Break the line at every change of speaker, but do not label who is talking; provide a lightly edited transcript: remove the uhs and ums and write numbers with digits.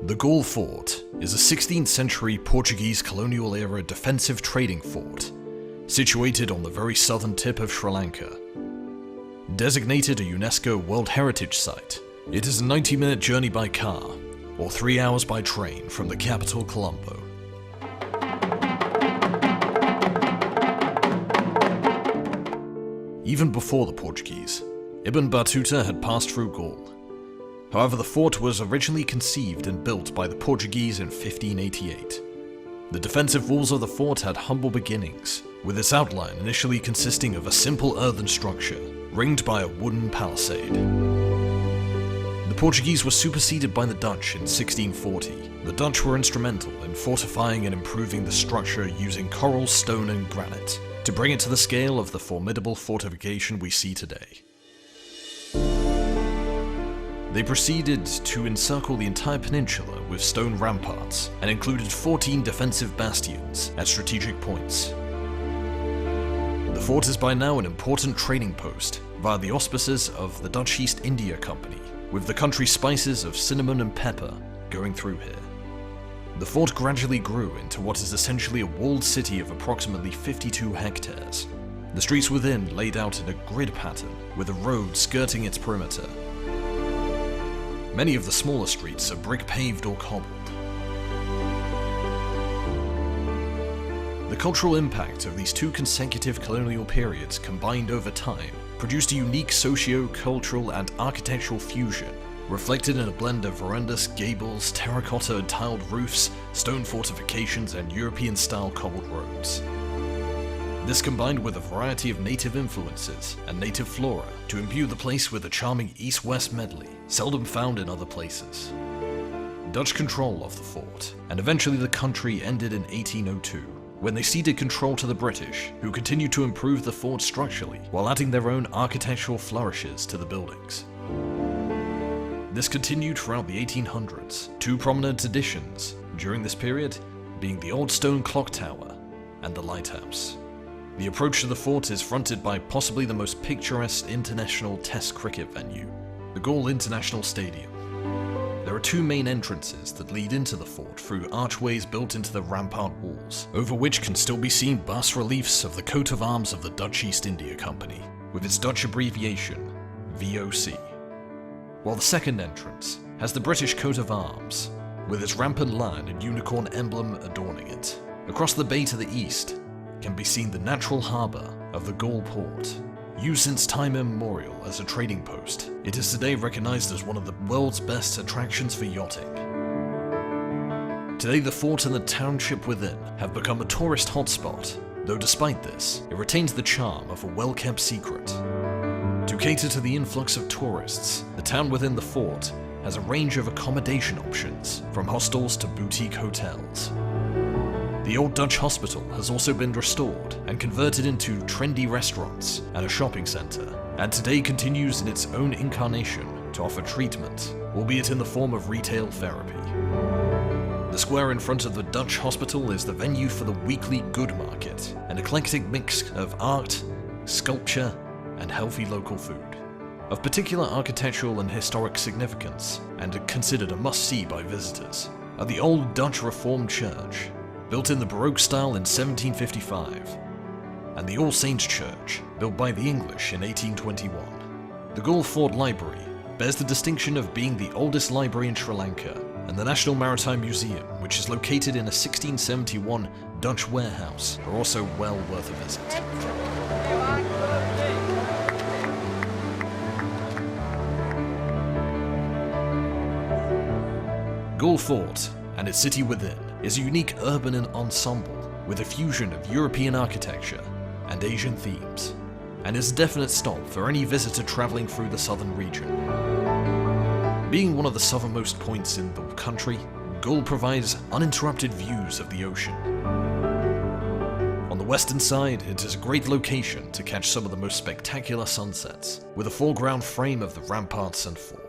The Galle Fort is a 16th century Portuguese colonial-era defensive trading fort, situated on the very southern tip of Sri Lanka. Designated a UNESCO World Heritage Site, it is a 90-minute journey by car, or 3 hours by train from the capital Colombo. Even before the Portuguese, Ibn Battuta had passed through Galle. However, the fort was originally conceived and built by the Portuguese in 1588. The defensive walls of the fort had humble beginnings, with its outline initially consisting of a simple earthen structure, ringed by a wooden palisade. The Portuguese were superseded by the Dutch in 1640. The Dutch were instrumental in fortifying and improving the structure using coral, stone and granite, to bring it to the scale of the formidable fortification we see today. They proceeded to encircle the entire peninsula with stone ramparts and included 14 defensive bastions at strategic points. The fort is by now an important trading post via the auspices of the Dutch East India Company, with the country's spices of cinnamon and pepper going through here. The fort gradually grew into what is essentially a walled city of approximately 52 hectares. The streets within laid out in a grid pattern, with a road skirting its perimeter. Many of the smaller streets are brick-paved or cobbled. The cultural impact of these two consecutive colonial periods combined over time produced a unique socio-cultural and architectural fusion, reflected in a blend of horrendous gables, terracotta and tiled roofs, stone fortifications and European-style cobbled roads. This combined with a variety of native influences and native flora to imbue the place with a charming east-west medley, seldom found in other places. Dutch control of the fort, and eventually the country, ended in 1802, when they ceded control to the British, who continued to improve the fort structurally while adding their own architectural flourishes to the buildings. This continued throughout the 1800s, two prominent additions during this period being the old stone clock tower and the lighthouse. The approach to the fort is fronted by possibly the most picturesque international test cricket venue, the Galle International Stadium. There are two main entrances that lead into the fort through archways built into the rampart walls, over which can still be seen bas-reliefs of the coat of arms of the Dutch East India Company, with its Dutch abbreviation, VOC. While the second entrance has the British coat of arms, with its rampant lion and unicorn emblem adorning it. Across the bay to the east can be seen the natural harbour of the Galle port. Used since time immemorial as a trading post, it is today recognised as one of the world's best attractions for yachting. Today the fort and the township within have become a tourist hotspot, though despite this, it retains the charm of a well-kept secret. To cater to the influx of tourists, the town within the fort has a range of accommodation options, from hostels to boutique hotels. The old Dutch hospital has also been restored and converted into trendy restaurants and a shopping centre, and today continues in its own incarnation to offer treatment, albeit in the form of retail therapy. The square in front of the Dutch hospital is the venue for the weekly good market, an eclectic mix of art, sculpture, and healthy local food. Of particular architectural and historic significance, and considered a must-see by visitors, are the old Dutch Reformed Church, built in the Baroque style in 1755, and the All Saints Church, built by the English in 1821. The Galle Fort Library bears the distinction of being the oldest library in Sri Lanka, and the National Maritime Museum, which is located in a 1671 Dutch warehouse, are also well worth a visit. Galle Fort, and its city within, is a unique urban ensemble with a fusion of European architecture and Asian themes, and is a definite stop for any visitor travelling through the southern region. Being one of the southernmost points in the country, Galle provides uninterrupted views of the ocean. On the western side, it is a great location to catch some of the most spectacular sunsets, with a foreground frame of the ramparts and fort.